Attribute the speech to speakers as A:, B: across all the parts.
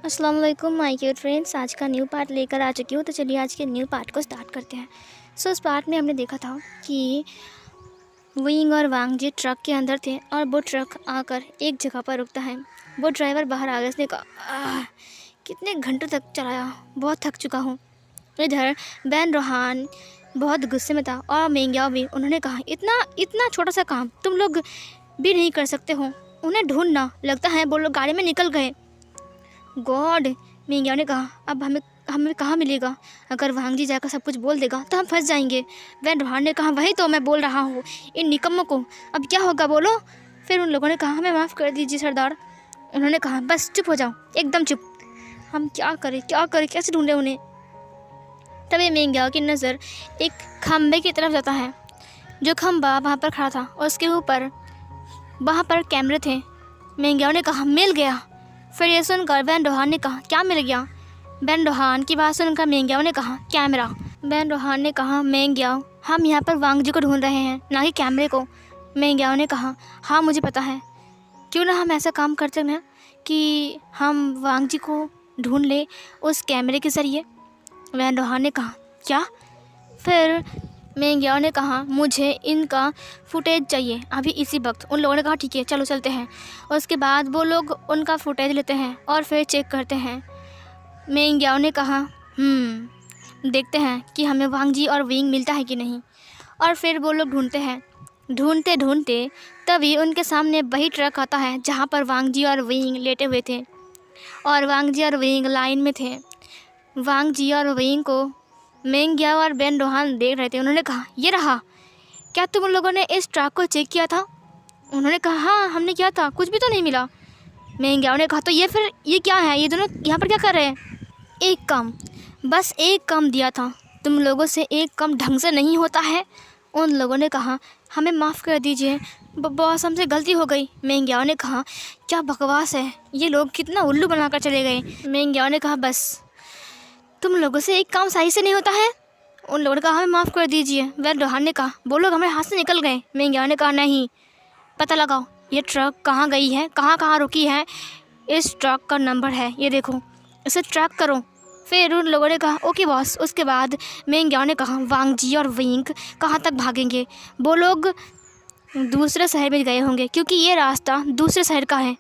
A: अस्सलाम वालेकुम my cute friends. आज का न्यू पार्ट लेकर आ चुकी हूँ, तो चलिए आज के न्यू पार्ट को स्टार्ट करते हैं। उस पार्ट में हमने देखा था कि विंग और वांग जी ट्रक के अंदर थे और वो ट्रक आकर एक जगह पर रुकता है। वो ड्राइवर बाहर आ गया, उसने कहा कितने घंटों तक चलाया, बहुत थक चुका हूँ। इधर बैन रोहान बहुत गुस्से में था और मेंग्याओ भी। उन्होंने कहा इतना इतना छोटा सा काम तुम लोग भी नहीं कर सकते हो, उन्हें ढूंढना। लगता है वो लोग गाड़ी में निकल गए। गॉड, मेंग्याओ ने कहा अब हमें हमें कहाँ मिलेगा? अगर वांग जी जाकर सब कुछ बोल देगा तो हम फंस जाएंगे। वैन रोहान ने कहा वही तो मैं बोल रहा हूँ, इन निकम्मों को अब क्या होगा बोलो। फिर उन लोगों ने कहा हमें माफ़ कर दीजिए सरदार। उन्होंने कहा बस चुप हो जाओ, एकदम चुप। हम क्या करें, कैसे ढूंढें उन्हें। तभी मेंग्याओ की नज़र एक खम्भे की तरफ जाता है। जो खम्भा वहाँ पर खड़ा था और उसके ऊपर वहाँ पर कैमरे थे। मेंग्याओ ने कहा मिल गया। फिर ये सुनकर बैन रोहान ने कहा क्या मिल गया? बैन रोहान की बात सुनकर मेंग्याओ ने कहा कैमरा। बैन रोहान ने कहा मेंग्याओ हम यहाँ पर वांग जी को ढूंढ रहे हैं, ना कि कैमरे को। मेंग्याओ ने कहा हाँ मुझे पता है, क्यों ना हम ऐसा काम करते हैं कि हम वांग जी को ढूंढ ले उस कैमरे के ज़रिए। बैन रोहान ने कहा क्या? फिर मेंग्याओ ने कहा मुझे इनका फुटेज चाहिए अभी इसी वक्त। उन लोगों ने कहा ठीक है चलो चलते हैं। उसके बाद वो लोग उनका फुटेज लेते हैं और फिर चेक करते हैं। मेंग्याओ ने कहा देखते हैं कि हमें वांग जी और विंग मिलता है कि नहीं। और फिर वो लोग ढूंढते हैं। ढूंढते ढूंढते तभी उनके सामने वही ट्रक आता है जहाँ पर वांग जी और विंग लेटे हुए थे और वांग जी और विंग लाइन में थे। वांग जी और विंग को मेंग्याओ और बैन रोहान देख रहे थे। उन्होंने कहा ये रहा, क्या तुम उन लोगों ने इस ट्रक को चेक किया था? उन्होंने कहा हाँ हमने किया था, कुछ भी तो नहीं मिला। मेंग्याओ ने कहा तो ये क्या है, ये दोनों यहाँ पर क्या कर रहे हैं? एक काम, बस एक काम दिया था, तुम लोगों से एक काम ढंग से नहीं होता है। उन लोगों ने कहा हमें माफ़ कर दीजिए बॉस, हमसे गलती हो गई। मेंग्याओ ने कहा क्या बकवास है, ये लोग कितना उल्लू बनाकर चले गए। मेंग्याओ ने कहा बस तुम लोगों से एक काम सही से नहीं होता है। उन लोगों ने कहा हमें माफ़ कर दीजिए। वैन रोहान ने कहा वो लोग हमारे हाथ से निकल गए। मेंग्याओ ने कहा नहीं, पता लगाओ ये ट्रक कहाँ गई है, कहाँ कहाँ रुकी है, इस ट्रक का नंबर है ये देखो, इसे ट्रैक करो। फिर उन लोगों ने कहा ओके बॉस। उसके बाद मेंग्याओ ने कहा वांग जी और विंग कहाँ तक भागेंगे? वो लोग दूसरे शहर में गए होंगे क्योंकि ये रास्ता दूसरे शहर का है।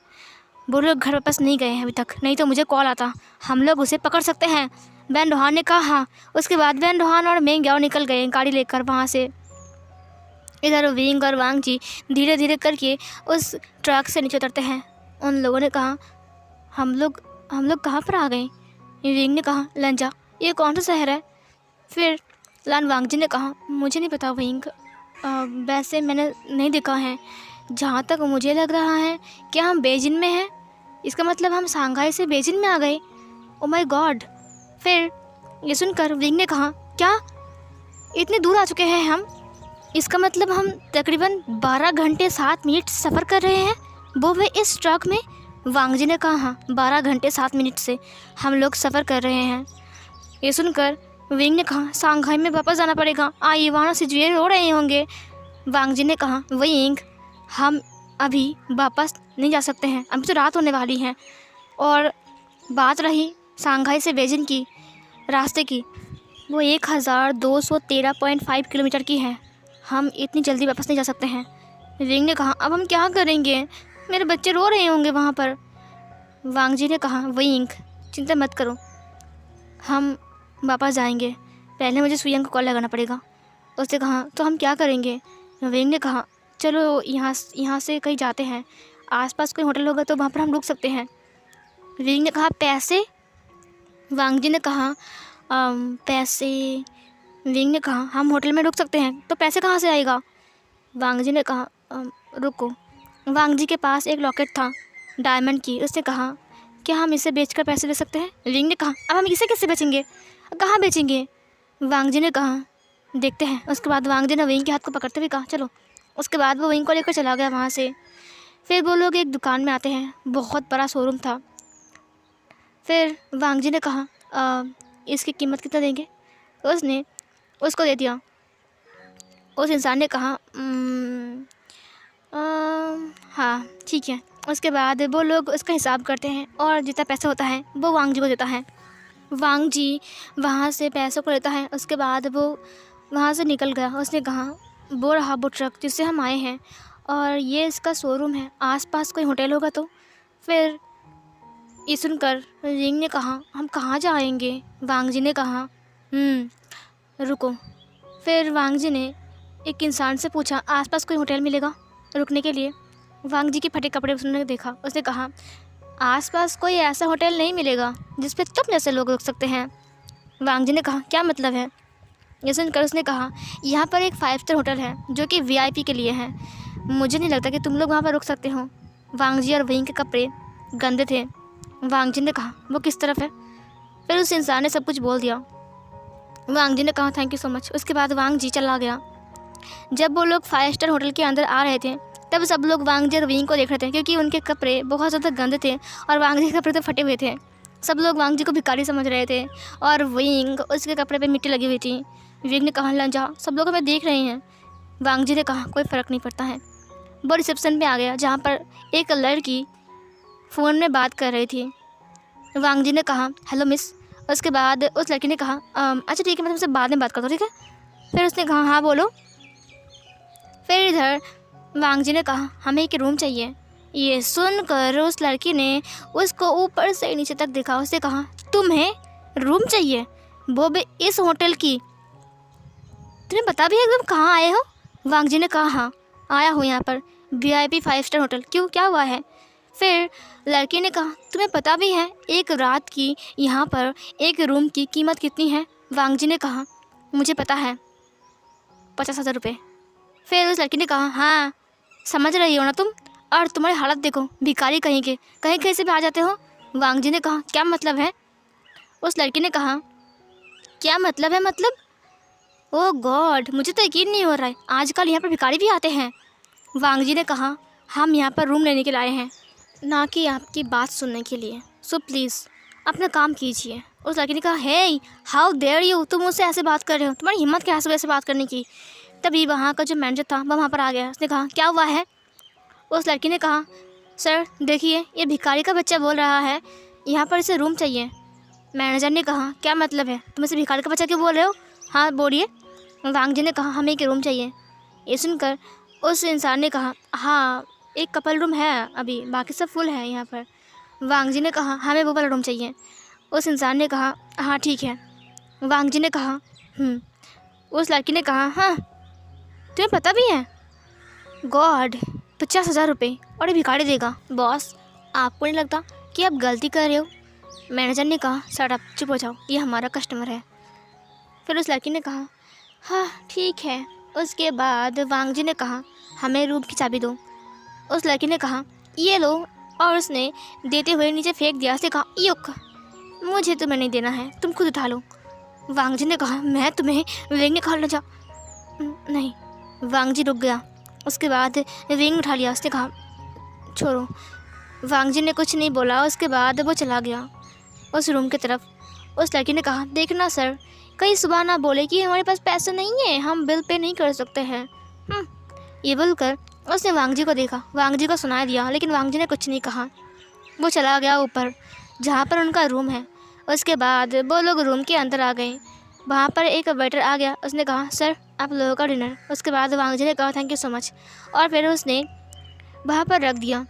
A: वो लोग घर वापस नहीं गए हैं अभी तक, नहीं तो मुझे कॉल आता, हम लोग उसे पकड़ सकते हैं। बैन रोहान ने कहा हाँ। उसके बाद बैन रोहान और मेंग्याओ निकल गए गाड़ी लेकर वहाँ से। इधर विंग और वांग जी धीरे धीरे करके उस ट्रक से नीचे उतरते हैं। उन लोगों ने कहा हम लोग कहाँ पर आ गए? विंग ने कहा लंजा, ये कौन सा शहर है? फिर लान वांग जी ने कहा मुझे नहीं पता विंग, वैसे मैंने नहीं देखा है। जहाँ तक मुझे लग रहा है कि हम बेजिंग में हैं, इसका मतलब हम शंघाई से बेजिंग में आ गए। Oh my God. फिर ये सुनकर विंग ने कहा क्या इतने दूर आ चुके हैं हम? इसका मतलब हम तकरीबन 12 घंटे 7 मिनट सफ़र कर रहे हैं, वो भी इस ट्रक में। वांग जी ने कहा हाँ 12 घंटे 7 मिनट से हम लोग सफ़र कर रहे हैं। ये सुनकर विंग ने कहा शंघाई में वापस जाना पड़ेगा, आइए वहाँ सिचुएशन हो रहे होंगे। वांग जी ने कहा विंग हम अभी वापस नहीं जा सकते हैं, अभी तो रात होने वाली है। और बात रही शंघाई से बेजिंग की रास्ते की, वो 1213.5 किलोमीटर की है, हम इतनी जल्दी वापस नहीं जा सकते हैं। विंग ने कहा अब हम क्या करेंगे, मेरे बच्चे रो रहे होंगे वहाँ पर। वांग जी ने कहा विंग चिंता मत करो, हम वापस जाएंगे, पहले मुझे सुयंग को कॉल लगाना पड़ेगा। उसने कहा तो हम क्या करेंगे? विंग ने कहा चलो यहाँ से कहीं जाते हैं, आसपास कोई होटल होगा तो वहाँ पर हम रुक सकते हैं। विंग ने कहा पैसे? वांग जी ने कहा पैसे। विंग ने कहा हम होटल में रुक सकते हैं तो पैसे कहाँ से आएगा? वांग जी ने कहा रुको। वांग जी के पास एक लॉकेट था डायमंड की। उसने कहा क्या हम इसे बेचकर पैसे ले सकते हैं? विंग ने कहा अब हम इसे कैसे बेचेंगे, कहाँ बेचेंगे? वांग जी ने कहा देखते हैं। उसके बाद वांग जी ने विंग के हाथ को पकड़ते हुए कहा चलो। उसके बाद वो विंग को लेकर चला गया वहाँ से। फिर वो लोग एक दुकान में आते हैं, बहुत बड़ा शोरूम था। फिर वांग जी ने कहा इसकी कीमत कितना देंगे? उसने उसको दे दिया। उस इंसान ने कहा हाँ ठीक है उसके बाद वो लोग उसका हिसाब करते हैं और जितना पैसा होता है वो वांग जी को देता है। वांग जी वहाँ से पैसों को लेता है। उसके बाद वो वहाँ से निकल गया। उसने कहा वो रहा वो ट्रक जिससे हम आए हैं और ये इसका शोरूम है, आसपास कोई होटल होगा तो। फिर ये सुनकर रिंग ने कहा हम कहाँ जाएंगे। वांग जी ने कहा रुको। फिर वांग जी ने एक इंसान से पूछा आसपास कोई होटल मिलेगा रुकने के लिए। वांग जी के फटे कपड़े उसने देखा। उसने कहा आसपास कोई ऐसा होटल नहीं मिलेगा जिस पे तुम जैसे लोग रुक सकते हैं। वांग जी ने कहा क्या मतलब है। ये सुनकर उसने कहा यहाँ पर एक 5 स्टार होटल है जो कि VIP के लिए है, मुझे नहीं लगता कि तुम लोग वहाँ पर रुक सकते हो। वांग जी और वहीं के कपड़े गंदे थे। वांग जी ने कहा वो किस तरफ है। फिर उस इंसान ने सब कुछ बोल दिया। वांग जी ने कहा थैंक यू सो मच। उसके बाद वांग जी चला गया। जब वो लोग 5 स्टार होटल के अंदर आ रहे थे तब सब लोग वांग जी और विंग को देख रहे थे क्योंकि उनके कपड़े बहुत ज़्यादा गंदे थे और वांग जी के कपड़े तो फटे हुए थे। सब लोग वांग जी को भिखारी समझ रहे थे और विंग उसके कपड़े पे मिट्टी लगी हुई थी। विंग ने कहा लंजा सब लोग हमें देख रहे हैं। वांग जी ने कहा कोई फ़र्क नहीं पड़ता है। वो रिसेप्शन पे आ गया जहाँ पर एक लड़की फ़ोन में बात कर रही थी। वांग जी ने कहा हेलो मिस। उसके बाद उस लड़की ने कहा अच्छा ठीक है मैं तुमसे बाद में बात करता हूँ ठीक है। फिर उसने कहा हाँ बोलो। फिर इधर वांग जी ने कहा हमें एक रूम चाहिए। ये सुनकर उस लड़की ने उसको ऊपर से नीचे तक देखा। उसने कहा तुम्हें रूम चाहिए, वो भी इस होटल की, तुम्हें पता भी है तुम कहाँ आए हो। वांग जी ने कहा हाँ आया हूँ यहाँ पर VIP 5 स्टार होटल, क्यों क्या हुआ है। फिर लड़की ने कहा तुम्हें पता भी है एक रात की यहाँ पर एक रूम की कीमत कितनी है। वांग जी ने कहा मुझे पता है 50,000 रुपये। फिर उस लड़की ने कहा हाँ समझ रही हो ना तुम, और तुम्हारी हालत देखो भिखारी कहीं के, कहीं कहीं से भी आ जाते हो। वांग जी ने कहा क्या मतलब है। उस लड़की ने कहा क्या मतलब है मतलब, ओह गॉड मुझे तो यकीन नहीं हो रहा है आजकल यहाँ पर भिखारी भी आते हैं। वांग जी ने कहा हम यहाँ पर रूम लेने के लिए आए हैं, ना कि आपकी बात सुनने के लिए, सो प्लीज़ अपना काम कीजिए। उस लड़की ने कहा हे हाउ डेयर यू, तुम मुझसे ऐसे बात कर रहे हो, तुम्हारी हिम्मत कैसे वैसे बात करने की। तभी वहाँ का जो मैनेजर था वह वहाँ पर आ गया। उसने कहा क्या हुआ है। उस लड़की ने कहा सर देखिए ये भिखारी का बच्चा बोल रहा है यहाँ पर इसे रूम चाहिए। मैनेजर ने कहा क्या मतलब है, तुम इसे भिखारी का बच्चा क्यों बोल रहे हो। हाँ बोलिए। वांग जी ने कहा हमें एक रूम चाहिए। ये सुनकर उस इंसान ने कहा हाँ एक कपल रूम है अभी, बाकी सब फुल है यहाँ पर। वांग जी ने कहा हमें वो वाला रूम चाहिए। उस इंसान ने कहा हाँ ठीक है। वांग जी ने कहा उस लड़की ने कहा हाँ तुम्हें पता भी है, गॉड 50,000 रुपये और ये भिखारी देगा। बॉस आपको नहीं लगता कि आप गलती कर रहे हो। मैनेजर ने कहा शट अप, चुप हो जाओ, ये हमारा कस्टमर है। फिर उस लड़की ने कहा हाँ ठीक है। उसके बाद वांग जी ने कहा हमें रूम की चाबी दो। उस लड़की ने कहा ये लो, और उसने देते हुए नीचे फेंक दिया। उसने कहा युक मुझे तुम्हें नहीं देना है, तुम खुद उठा लो। वांग जी ने कहा मैं तुम्हें विंग ने खा जा। नहीं। वांग जी रुक गया। उसके बाद विंग उठा लिया। उसने कहा छोड़ो। वांग जी ने कुछ नहीं बोला। उसके बाद वो चला गया उस रूम की तरफ। उस लड़की ने कहा देखना सर कहीं सुबह ना बोले कि हमारे पास पैसे नहीं है, हम बिल पे नहीं कर सकते हैं। ये बोलकर उसने वांग जी को देखा, वांग जी को सुना दिया, लेकिन वांग जी ने कुछ नहीं कहा। वो चला गया ऊपर जहाँ पर उनका रूम है। उसके बाद वो लोग रूम के अंदर आ गए। वहाँ पर एक वेटर आ गया। उसने कहा सर आप लोगों का डिनर। उसके बाद वांग जी ने कहा थैंक यू सो मच, और फिर उसने वहाँ पर रख दिया।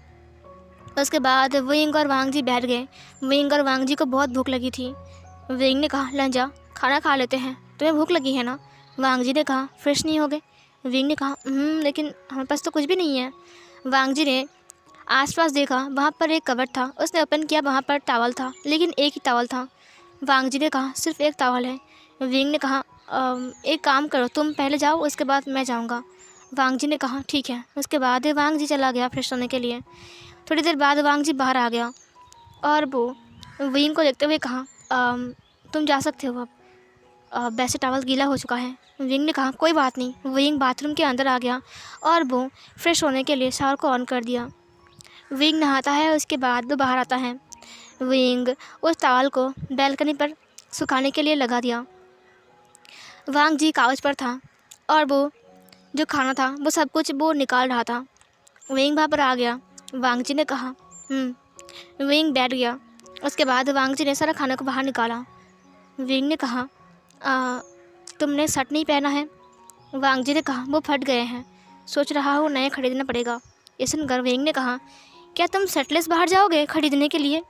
A: उसके बाद विंग और वांग जी बैठ गए। विंग और वांग जी को बहुत भूख लगी थी। विंग ने कहा लंजा खाना खा लेते हैं, तुम्हें भूख लगी है ना। वांग जी ने कहा फ्रेश नहीं हो गए। विंग ने कहा लेकिन हमारे पास तो कुछ भी नहीं है। वांग जी ने आसपास देखा, वहाँ पर एक कबर्ड था। उसने ओपन किया, वहाँ पर टॉवल था, लेकिन एक ही टॉवल था। वांग जी ने कहा सिर्फ एक टॉवल है। विंग ने कहा एक काम करो तुम पहले जाओ, उसके बाद मैं जाऊँगा। वांग जी ने कहा ठीक है। उसके बाद वांग जी चला गया फ्रेश होने के लिए। थोड़ी देर बाद वांग जी बाहर आ गया और वो विंग को देखते हुए कहा तुम जा सकते हो अब, वैसे टॉवल गीला हो चुका है। विंग ने कहा कोई बात नहीं। विंग बाथरूम के अंदर आ गया और वो फ्रेश होने के लिए शावर को ऑन कर दिया। विंग नहाता है, उसके बाद वो बाहर आता है। विंग उस टॉवल को बैल्कनी पर सुखाने के लिए लगा दिया। वांग जी कागज पर था और वो जो खाना था वो सब कुछ वो निकाल रहा था। विंग वहाँ पर आ गया। वांग जी ने कहा। विंग बैठ गया। उसके बाद वांग जी ने सारा खाना को बाहर निकाला। विंग ने कहा, तुमने शर्ट नहीं पहना है? वांग जी ने कहा, वो फट गए हैं, सोच रहा हूँ नए खरीदना पड़ेगा। ये सुनकर विंग ने कहा, क्या तुम शर्टलेस बाहर जाओगे खरीदने के लिए?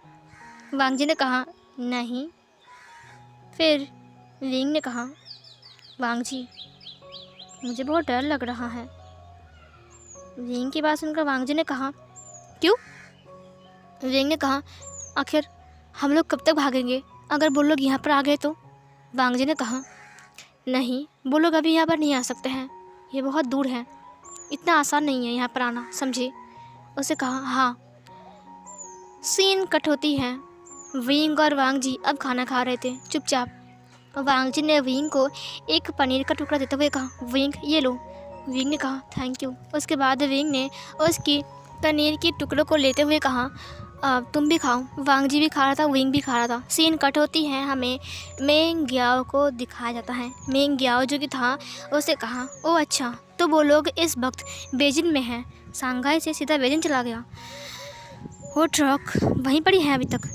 A: वांग जी ने कहा, नहीं। फिर विंग ने कहा, वांग जी मुझे बहुत डर लग रहा है। विंग की बात सुनकर वांग जी ने कहा, क्यों? विंग ने कहा, आखिर हम लोग कब तक भागेंगे अगर वो लोग यहाँ पर आ गए तो? वांग जी ने कहा, नहीं, वो लोग अभी यहाँ पर नहीं आ सकते हैं, ये बहुत दूर है, इतना आसान नहीं है यहाँ पर आना, समझे? उसे कहा, हाँ। सीन कट होती है। विंग और वांग जी अब खाना खा रहे थे चुपचाप। वांग जी ने विंग को एक पनीर का टुकड़ा देते हुए कहा, विंग ये लो। विंग ने कहा, थैंक यू। उसके बाद विंग ने उसकी पनीर के टुकड़ों को लेते हुए कहा, तुम भी खाओ। वांग जी भी खा रहा था, विंग भी खा रहा था। सीन कट होती है, हमें मेंग ग्याओ को दिखाया जाता है। मेंग ग्याओ जो कि था, उसे कहा, ओह अच्छा, तो वो लोग इस वक्त बेजिंग में हैं। शंघाई से सीधा बेजिंग चला गया। वो ट्रक वहीं पर ही है अभी तक।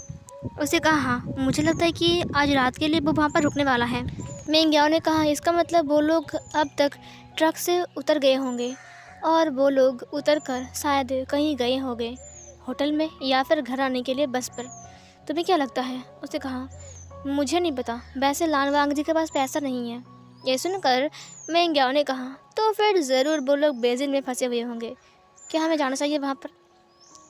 A: उसे कहा, हाँ, मुझे लगता है कि आज रात के लिए वो वहाँ पर रुकने वाला है। मेंग ग्याओ ने कहा, इसका मतलब वो लोग अब तक ट्रक से उतर गए होंगे और वो लोग उतर कर शायद कहीं गए होंगे, होटल में या फिर घर आने के लिए बस पर। तुम्हें क्या लगता है? उसे कहा, मुझे नहीं पता, वैसे लान वांग जी के पास पैसा नहीं है। ये सुनकर मेंग ग्याओ ने कहा, तो फिर ज़रूर वो लोग बेजिंग में फंसे हुए होंगे। क्या हमें जाना चाहिए वहाँ पर?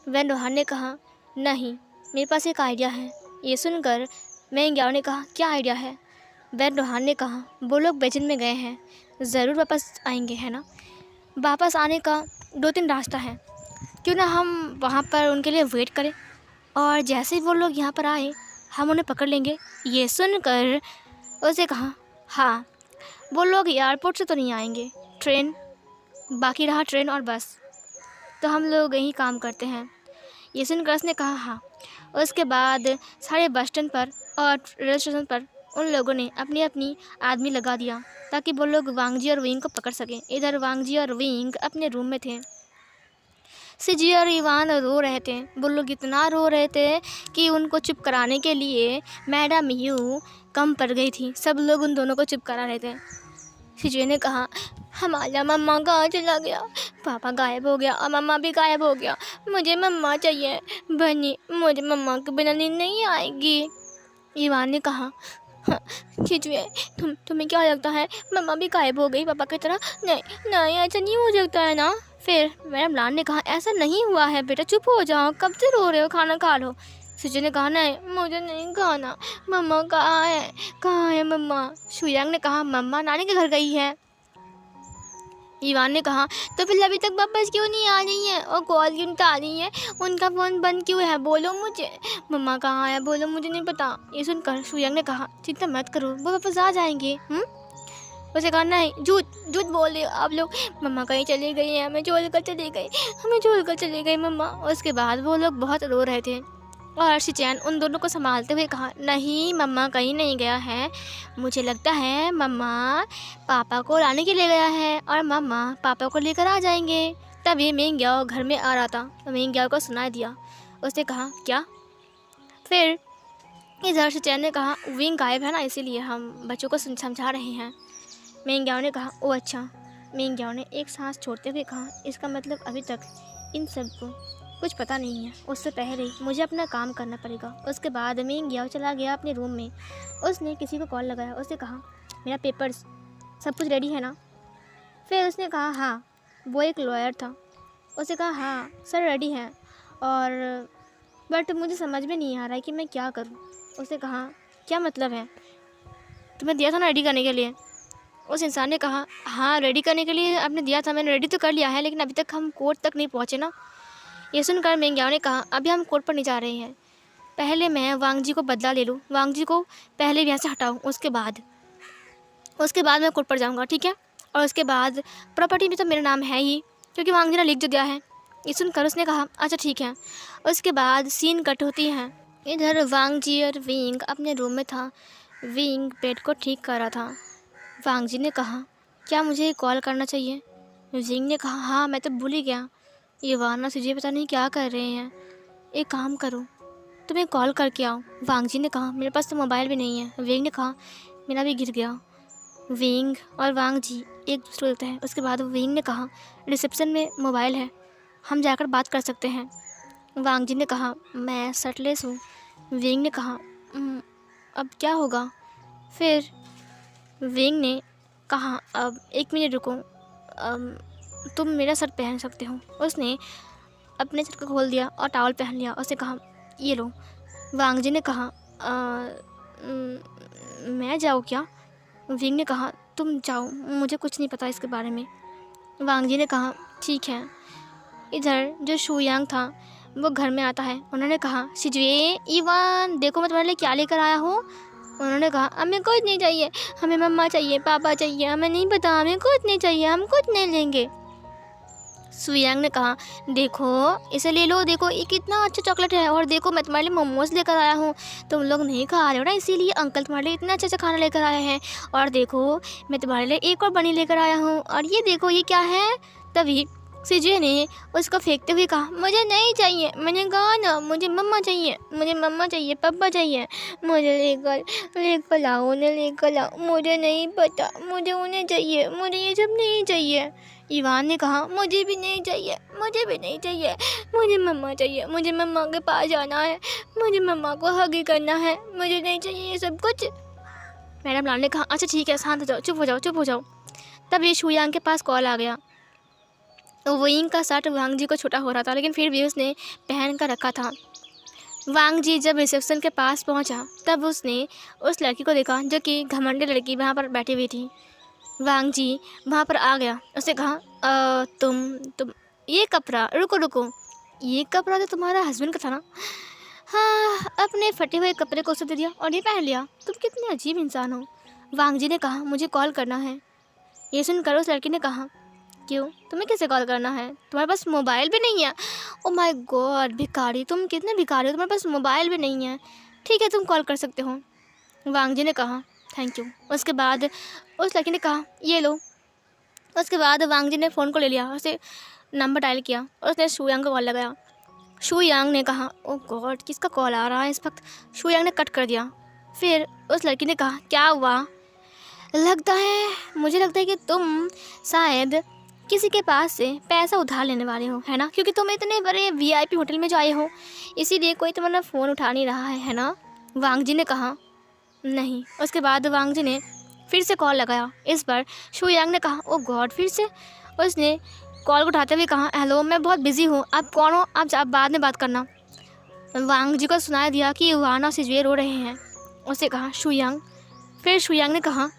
A: वैन रोहान ने कहा, नहीं, मेरे पास एक आइडिया है। ये सुनकर मेंग ग्याओ ने कहा, क्या आइडिया है? वैन रोहान ने कहा, वो लोग बेजिंग में गए हैं, ज़रूर वापस आएंगे, है ना? वापस आने का 2-3 रास्ता है, क्यों ना हम वहाँ पर उनके लिए वेट करें और जैसे ही वो लोग यहाँ पर आए हम उन्हें पकड़ लेंगे। ये सुनकर उसे कहा, हाँ, वो लोग एयरपोर्ट से तो नहीं आएंगे, ट्रेन बाकी रहा, ट्रेन और बस, तो हम लोग यही काम करते हैं। ये सुनकर उसने कहा, हाँ। उसके बाद सारे बस स्टैंड पर और रेल स्टेशन पर उन लोगों ने अपनी अपनी आदमी लगा दिया ताकि वो लोग वांग जी और विंग को पकड़ सकें। इधर वांग जी और विंग अपने रूम में थे। सिजी और इवान रो रहे थे। वो लोग इतना रो रहे थे कि उनको चुप कराने के लिए मैडम यू कम पड़ गई थी। सब लोग उन दोनों को चुप करा रहे थे। सिजी ने कहा, हमारा मम्मा कहाँ चला गया? पापा गायब हो गया और मम्मा भी गायब हो गया। मुझे मम्मा चाहिए बनी, मुझे मम्मा के बिना नींद नहीं आएगी। इवान ने कहा, हाँ, चिचुए, तुम्हें क्या लगता है मम्मा भी गायब हो गई पापा की तरह? नहीं नहीं, ऐसा नहीं हो सकता है ना। फिर मैडम लान ने कहा, ऐसा नहीं हुआ है बेटा, चुप हो जाओ, कब से रो रहे हो, खाना खा लो। सुजू ने कहा, नहीं, मुझे नहीं खाना, मम्मा कहाँ है मम्मा? शुयांग ने कहा, मम्मा नानी के घर गई है। ईवान ने कहा, तो फिर अभी तक वापस क्यों नहीं आ रही है और कॉल क्यों नहीं आ रही है? उनका फ़ोन बंद क्यों है? बोलो मुझे, मम्मा कहाँ है? बोलो, मुझे नहीं पता। ये सुनकर शुयांग ने कहा, चिंता मत करो, वो वापस आ जाएंगे। उसे कहा, नहीं, झूठ बोल रहे हो आप लोग, मम्मा कहीं चली गई है, हमें छोड़ कर चली गई मम्मा। उसके बाद वो लोग बहुत रो रहे थे और शिचैन उन दोनों को संभालते हुए कहा, नहीं, मम्मा कहीं नहीं गया है, मुझे लगता है मम्मा पापा को लाने के लिए गया है और मम्मा पापा को लेकर आ जाएंगे। तभी मेंग ग्याओ घर में आ रहा था तो मेंग ग्याओ को सुनाई दिया। उसने कहा, क्या? फिर इधर शिचैन ने कहा, विंग गायब है ना, इसीलिए हम बच्चों को समझा रहे हैं। मेंग ग्याओ ने कहा, ओह अच्छा। मेंग ग्याओ ने एक सांस छोड़ते हुए कहा, इसका मतलब अभी तक इन सबको कुछ पता नहीं है। उससे पहले मुझे अपना काम करना पड़ेगा। उसके बाद मेंग ग्याओ चला गया अपने रूम में। उसने किसी को कॉल लगाया। उसने कहा, मेरा पेपर्स सब कुछ रेडी है ना? फिर उसने कहा, हाँ। वो एक लॉयर था। उसने कहा, हाँ सर, रेडी है, और बट मुझे समझ में नहीं आ रहा है कि मैं क्या करूँ। उसने कहा, क्या मतलब है? तुम्हें दिया था ना रेडी करने के लिए? उस इंसान ने कहा, हाँ, रेडी करने के लिए आपने दिया था, मैंने रेडी तो कर लिया है, लेकिन अभी तक हम कोर्ट तक नहीं पहुँचे ना। ये सुनकर मेंग ग्याओ ने कहा, अभी हम कोर्ट पर नहीं जा रहे हैं, पहले मैं वांग जी को बदला ले लूँ, वांग जी को पहले यहाँ से हटाऊँ, उसके बाद मैं कोर्ट पर जाऊँगा, ठीक है? और उसके बाद प्रॉपर्टी भी तो मेरा नाम है ही, क्योंकि वांग जी ने लिख जो दिया है। ये सुनकर उसने कहा, अच्छा ठीक है। उसके बाद सीन कट होती है। इधर वांग जी और विंग अपने रूम में था। विंग बेड को ठीक कर रहा था। वांग जी ने कहा, क्या मुझे कॉल करना चाहिए? विंग ने कहा, हाँ, मैं तो भूल ही गया, ये वाना सुजी पता नहीं क्या कर रहे हैं। एक काम करो, तुम्हें कॉल करके आओ। वांग जी ने कहा मेरे पास तो मोबाइल भी नहीं है। वेंग ने कहा मेरा भी गिर गया। वेंग और वांग जी एक दूसरे को देखते हैं। उसके बाद वेंग ने कहा रिसेप्शन में मोबाइल है, हम जाकर बात कर सकते हैं। वांग जी ने कहा मैं शर्टलेस हूँ। वेंग ने कहा अब क्या होगा?" फिर वेंग ने कहा अब 1 मिनट रुको, तुम मेरा शर्ट पहन सकते हो। उसने अपने शर्ट को खोल दिया और टॉवल पहन लिया। उसने कहा ये लो। वांग जी ने कहा मैं जाऊँ क्या?" वेंग ने कहा तुम जाओ, मुझे कुछ नहीं पता इसके बारे में। वांग जी ने कहा ठीक है। इधर जो शुयांग था वो घर में आता है। उन्होंने कहा शिजुए, इवान देखो मैं तुम्हारे लिए क्या लेकर आया हूँ। उन्होंने कहा हमें कुछ नहीं चाहिए, हमें मम्मा चाहिए, पापा चाहिए, हमें नहीं पता, हमें कुछ नहीं चाहिए, हम कुछ नहीं लेंगे। शुयांग ने कहा देखो इसे ले लो, देखो ये कितना अच्छा चॉकलेट है, और देखो मैं तुम्हारे लिए मोमोज लेकर आया हूँ, तुम लोग नहीं खा रहे हो ना इसीलिए अंकल तुम्हारे लिए इतना अच्छा अच्छा खाना लेकर आए हैं। और देखो मैं तुम्हारे लिए एक और बनी लेकर आया हूँ, और ये देखो ये क्या है। तभी सीजे ने उसको फेंकते हुए कहा मुझे नहीं चाहिए। मैंने कहा ना मुझे मम्मा चाहिए, मुझे मम्मा चाहिए, पापा चाहिए, मुझे लेकर आओ, उन्हें लेकर आओ, मुझे नहीं पता, मुझे उन्हें चाहिए, मुझे ये सब नहीं चाहिए। इवान ने कहा मुझे भी नहीं चाहिए, मुझे भी नहीं चाहिए, मुझे मम्मा चाहिए, मुझे मम्मा के पास जाना है, मुझे मम्मा को हग करना है, मुझे नहीं चाहिए ये सब कुछ। मैडम लाल ने कहा अच्छा ठीक है शांत हो जाओ, चुप हो जाओ, चुप हो जाओ। तब ये शुयांग के पास कॉल आ गया। तो वेइंग का शर्ट वांग जी को छोटा हो रहा था, लेकिन फिर भी उसने पहन कर रखा था। वांग जी जब रिसेप्शन के पास पहुंचा तब उसने उस लड़की को देखा जो कि घमंडी लड़की वहाँ पर बैठी हुई थी। वांग जी वहाँ पर आ गया। उसने कहा तुम ये कपड़ा, रुको रुको, ये कपड़ा तो तुम्हारा हस्बैंड का था ना?" "हाँ, अपने फटे हुए कपड़े को उसे दे दिया और ये पहन लिया। तुम कितने अजीब इंसान हो।" वांग जी ने कहा मुझे कॉल करना है। ये सुनकर उस लड़की ने कहा क्यों, तुम्हें कैसे कॉल करना है, तुम्हारे पास मोबाइल भी नहीं है? ओ माय गॉड भिखारी, तुम कितने भिखारी हो, तुम्हारे पास मोबाइल भी नहीं है। ठीक है तुम कॉल कर सकते हो। वांग जी ने कहा थैंक यू। उसके बाद उस लड़की ने कहा ये लो। उसके बाद वांग जी ने फ़ोन को ले लिया, उसे नंबर डायल किया और उसने शुयांग को कॉल लगाया। शुयांग ने कहा ओ गॉड किसका कॉल आ रहा है इस वक्त। शुयांग ने कट कर दिया। फिर उस लड़की ने कहा क्या हुआ? मुझे लगता है कि तुम शायद किसी के पास से पैसा उधार लेने वाले हो, है ना? क्योंकि तुम इतने बड़े वीआईपी होटल में जो आए हो, इसीलिए कोई तुम्हारा फ़ोन उठा नहीं रहा है ना? वांग जी ने कहा नहीं। उसके बाद वांग जी ने फिर से कॉल लगाया। इस बार शुयांग ने कहा ओ गॉड फिर से। उसने कॉल को उठाते हुए कहा हेलो मैं बहुत बिजी हूँ, आप कौन हो? आप बाद में बात करना। वांग जी को सुनाया दिया कि वाना और सिजुए रो रहे हैं। उसे कहा शुयांग। फिर शुयांग ने कहा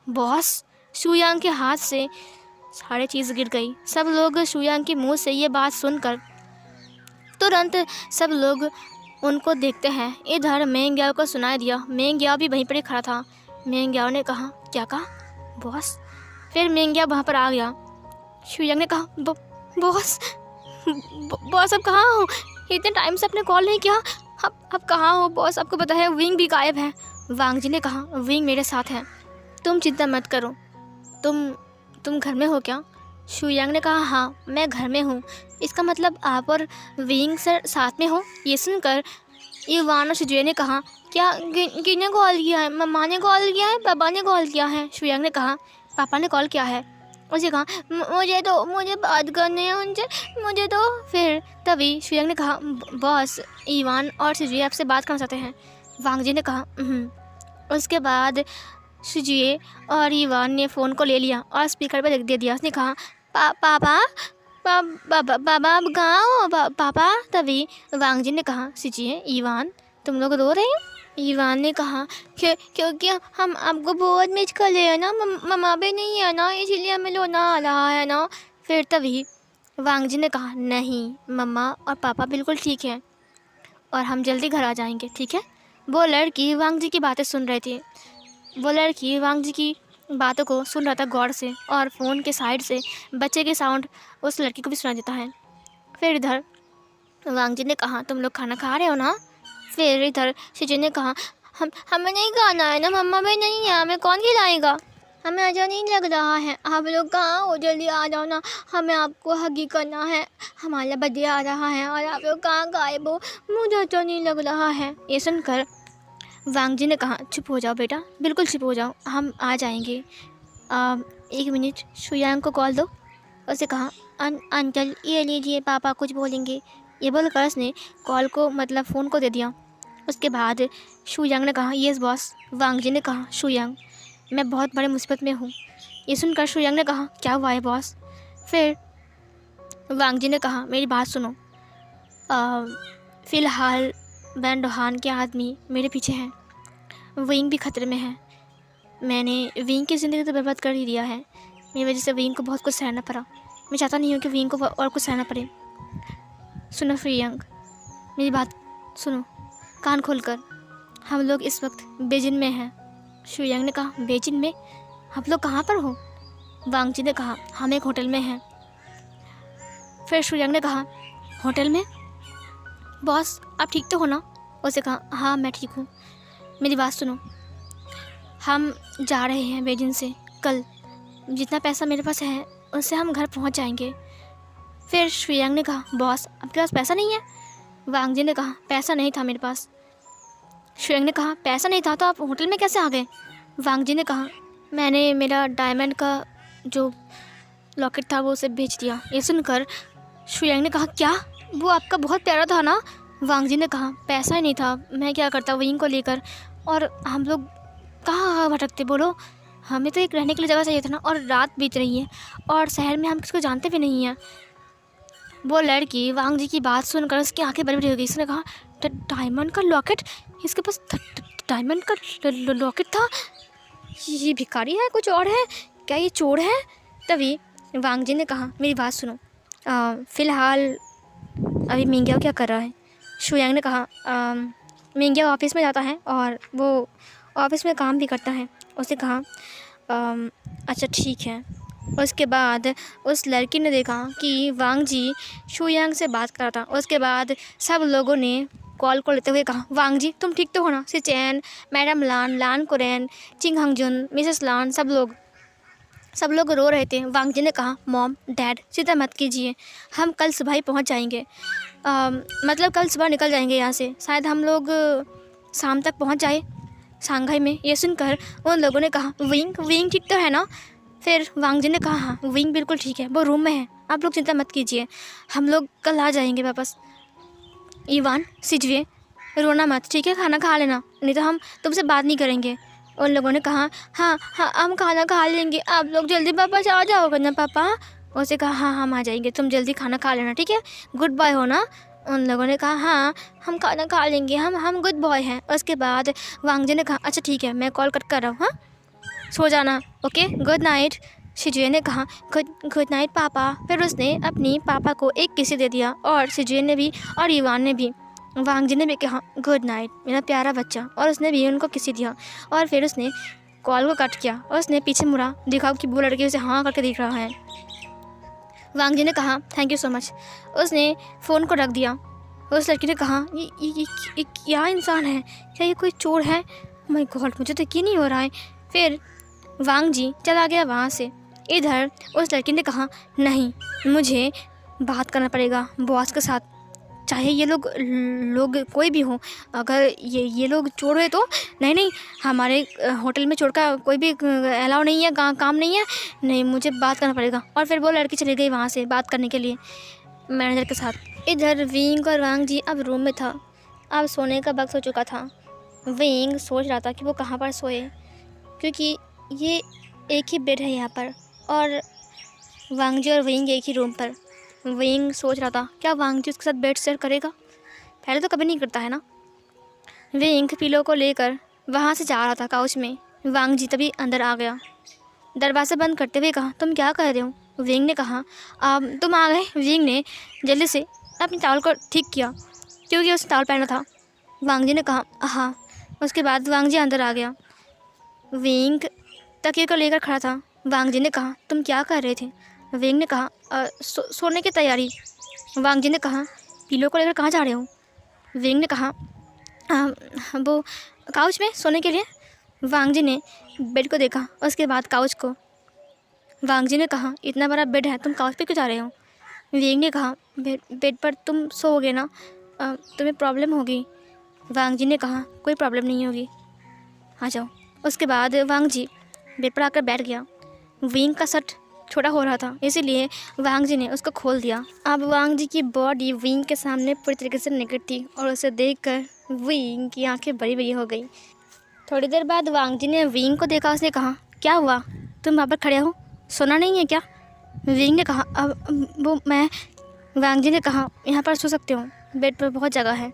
A: बॉस। शुयांग के हाथ से सारी चीज़ गिर गई। सब लोग शुयांग के मुंह से ये बात सुनकर तुरंत सब लोग उनको देखते हैं। इधर मेंग्याओ को सुनाई दिया। मेंग्याओ भी वहीं पर ही खड़ा था। मेंग्याओ ने कहा क्या कहा बॉस? फिर मेंग्याओ वहाँ पर आ गया। शुयांग ने कहा बॉस बॉस अब कहाँ हो? इतने टाइम से आपने कॉल नहीं किया, अब कहाँ हो बॉस? आपको पता है विंग भी गायब है। वांग जी ने कहा विंग मेरे साथ है, तुम चिंता मत करो। तुम घर में हो क्या? शुयांग ने कहा हाँ मैं घर में हूँ। इसका मतलब आप और विंग सर साथ में हो? ये सुनकर इवान और शिजुए ने कहा क्या किसने कॉल किया है? मम्मा ने कॉल किया है, पापा ने कॉल किया है? शुयांग ने कहा पापा ने कॉल किया है। उसे कहा मुझे बात करनी है उनसे, मुझे तो। फिर तभी शुयांग ने कहा बॉस इवान और शिजुए आपसे बात करना चाहते हैं। वांग जी ने कहा उसके बाद शिजुए और इवान ने फ़ोन को ले लिया और स्पीकर पर दे दिया। उसने कहा पापा आप कहाँ हो पापा? तभी वांग जी ने कहा शिजुए इवान तुम लोग रो रहे हो? इवान ने कहा क्योंकि हम आपको बहुत मिस कर रहे हैं ना, मम्मा भी नहीं है ना, इसीलिए हमें रोना आ रहा है ना। फिर तभी वांग जी ने कहा नहीं मम्मा और पापा बिल्कुल ठीक है और हम जल्दी घर आ जाएंगे, ठीक है? वो लड़की वांग जी की बातें सुन रही थी। वो लड़की वांग जी की बातों को सुन रहा था गौर से, और फ़ोन के साइड से बच्चे के साउंड उस लड़की को भी सुना देता है। फिर इधर वांग जी ने कहा तुम लोग खाना खा रहे हो ना? फिर इधर शिजुए ने कहा हमें नहीं खाना है ना, मम्मा भी नहीं है, हमें कौन खिलाएगा? हमें अच्छा नहीं लग रहा है, आप लोग कहाँ हो, जल्दी आ जाओ ना, हमें आपको हगी करना है, हमारा बर्थडे आ रहा है और आप लोग कहाँ गायब हो, मुझे अच्छा नहीं लग रहा है। ये सुनकर वांग जी ने कहा, चुप हो जाओ बेटा, बिल्कुल चुप हो जाओ, हम आ जाएंगे। 1 मिनट, शुयांग को कॉल दो। उसे कहा, अंकल ये लीजिए, पापा कुछ बोलेंगे। ये बोलकर उसने कॉल को मतलब फ़ोन को दे दिया। उसके बाद शुयांग ने कहा, यस बॉस। वांग जी ने कहा, शुयांग मैं बहुत बड़े मुसीबत में हूँ। ये सुनकर शुयांग ने कहा, क्या हुआ है बॉस? फिर वांग जी ने कहा, मेरी बात सुनो, फ़िलहाल वैन डोहान के आदमी मेरे पीछे हैं, विंग भी खतरे में है। मैंने विंग की ज़िंदगी तो बर्बाद कर ही दिया है, मेरी वजह से विंग को बहुत कुछ सहना पड़ा। मैं चाहता नहीं हूँ कि विंग को और कुछ सहना पड़े। सुनो शुयांग, मेरी बात सुनो कान खोलकर, हम लोग इस वक्त बेजिंग में हैं। शुयांग ने कहा, बेजिंग में? आप लोग कहाँ पर हो? वांग जी ने कहा, हम एक होटल में हैं। फिर शुयांग ने कहा, होटल में? बॉस आप ठीक तो हो ना? उसे कहा, हाँ मैं ठीक हूँ। मेरी बात सुनो, हम जा रहे हैं बेजिंग से कल, जितना पैसा मेरे पास है उससे हम घर पहुँच जाएंगे। फिर शुयांग ने कहा, बॉस आपके पास पैसा नहीं है? वांग जी ने कहा, पैसा नहीं था मेरे पास। शुयांग ने कहा, पैसा नहीं था तो आप होटल में कैसे आ गए? वांग जी ने कहा, मैंने मेरा डायमंड का जो लॉकेट था वो उसे बेच दिया। ये सुनकर शुयांग ने कहा, क्या? वो आपका बहुत प्यारा था ना? वांग जी ने कहा, पैसा ही नहीं था, मैं क्या करता विंग को लेकर, और हम लोग कहाँ भटकते बोलो, हमें तो एक रहने के लिए जगह चाहिए था ना, और रात बीत रही है और शहर में हम किसको जानते भी नहीं हैं। वो लड़की वांग जी की बात सुनकर उसकी आंखें बड़ी बड़ी हो गई। उसने कहा, डायमंड का लॉकेट? इसके पास डायमंड का लॉकेट था? ये भिखारी है कुछ और है क्या, ये चोर है? तभी वांग जी ने कहा, मेरी बात सुनो, फ़िलहाल अभी मिंग्याओ क्या कर रहा है? शुयांग ने कहा, मिंग्याओ ऑफिस में जाता है और वो ऑफिस में काम भी करता है। उसने कहा, अच्छा ठीक है। उसके बाद उस लड़की ने देखा कि वांग जी शुयांग से बात कर रहा था। उसके बाद सब लोगों ने कॉल को लेते हुए कहा, वांग जी तुम ठीक तो हो ना? सिचैन, मैडम लान, लान कुरैन, चिंग हंगजुन, मिसेस लान, सब लोग रो रहे थे। वांग जी ने कहा, मॉम डैड चिंता मत कीजिए, हम कल सुबह ही पहुंच जाएंगे, मतलब कल सुबह निकल जाएंगे यहाँ से, शायद हम लोग शाम तक पहुंच जाए शंघाई में। ये सुनकर उन लोगों ने कहा, विंग ठीक तो है ना? फिर वांग जी ने कहा, हाँ विंग बिल्कुल ठीक है, वो रूम में है, आप लोग चिंता मत कीजिए, हम लोग कल आ जाएंगे वापस। इवान सिजवे रोना मत, ठीक है, खाना खा लेना, नहीं तो हम तुमसे बात नहीं करेंगे। उन लोगों ने कहा, हाँ हाँ हम खाना खा लेंगे, आप लोग जल्दी वापस आ जाओगे ना पापा? उसे कहा, हाँ हम आ जाएंगे, तुम जल्दी खाना खा लेना, ठीक है, गुड बाय हो ना? उन लोगों ने कहा, हाँ हम खाना खा लेंगे, हम गुड बॉय हैं। उसके बाद वांग जी ने कहा, अच्छा ठीक है, मैं कॉल कट कर रहा हूँ, हाँ सो जाना, ओके गुड नाइट। शिजुए ने कहा, गुड नाइट पापा। फिर उसने अपनी पापा को एक किसी दे दिया और शिजुए ने भी और इवान ने भी। वांग जी ने भी कहा, गुड नाइट मेरा प्यारा बच्चा, और उसने भी उनको किसी दिया और फिर उसने कॉल को कट किया और उसने पीछे मुड़ा, देखा कि वो लड़के उसे हाँ करके देख रहा है। वांग जी ने कहा, थैंक यू सो मच। उसने फ़ोन को रख दिया। उस लड़की ने कहा, ये क्या इंसान है, क्या ये कोई चोर है? माय गॉड, मुझे तो यकीन नहीं हो रहा है। फिर वांग जी चला गया वहाँ से। इधर उस लड़की ने कहा, नहीं मुझे बात करना पड़ेगा बॉस के साथ, चाहे ये लोग कोई भी हो, अगर ये लोग चोर है तो नहीं हमारे होटल में चोर का कोई भी अलाउ नहीं है, काम नहीं है, नहीं मुझे बात करना पड़ेगा। और फिर वो लड़की चली गई वहाँ से बात करने के लिए मैनेजर के साथ। इधर विंग और वांग जी अब रूम में था, अब सोने का वक्त हो चुका था। विंग सोच रहा था कि वो कहाँ पर सोए, क्योंकि ये एक ही बेड है यहाँ पर और वांग जी और विंग एक ही रूम पर। विंग सोच रहा था, क्या वांग जी उसके साथ बेड शेयर करेगा? पहले तो कभी नहीं करता है ना। विंग पिलो को लेकर वहाँ से जा रहा था काउच में। वांग जी तभी अंदर आ गया, दरवाज़ा बंद करते हुए कहा, तुम क्या कह रहे हो? विंग ने कहा, तुम आ गए। विंग ने जल्दी से अपनी टॉवल को ठीक किया क्योंकि उसने टॉवल पहना था। वांग जी ने कहा, हाँ। उसके बाद वांग जी अंदर आ गया। विंग तकिए को लेकर खड़ा था। वांग जी ने कहा, तुम क्या कर रहे थे? विंग ने कहा, सोने की तैयारी। वांग जी ने कहा, पिलो को लेकर कहाँ जा रहे हो? विंग ने कहा, वो काउच में सोने के लिए। वांग जी ने बेड को देखा, उसके बाद काउच को। वांग जी ने कहा, इतना बड़ा बेड है, तुम काउच पे क्यों जा रहे हो? विंग ने कहा, बेड पर तुम सोओगे ना, तुम्हें प्रॉब्लम होगी। वांग जी ने कहा, कोई प्रॉब्लम नहीं होगी, आ जाओ। उसके बाद वांग जी बेड पर आकर बैठ गया। विंग का शर्ट छोटा हो रहा था, इसीलिए वांग जी ने उसको खोल दिया। अब वांग जी की बॉडी विंग के सामने पूरी तरीके से निकट थी और उसे देखकर विंग की आंखें बड़ी बड़ी हो गई। थोड़ी देर बाद वांग जी ने विंग को देखा। उसने कहा, क्या हुआ, तुम वहाँ पर खड़े हो, सोना नहीं है क्या? विंग ने कहा, अब वो मैं। वांग जी ने कहा, यहाँ पर सो सकते हो, बेड पर बहुत जगह है।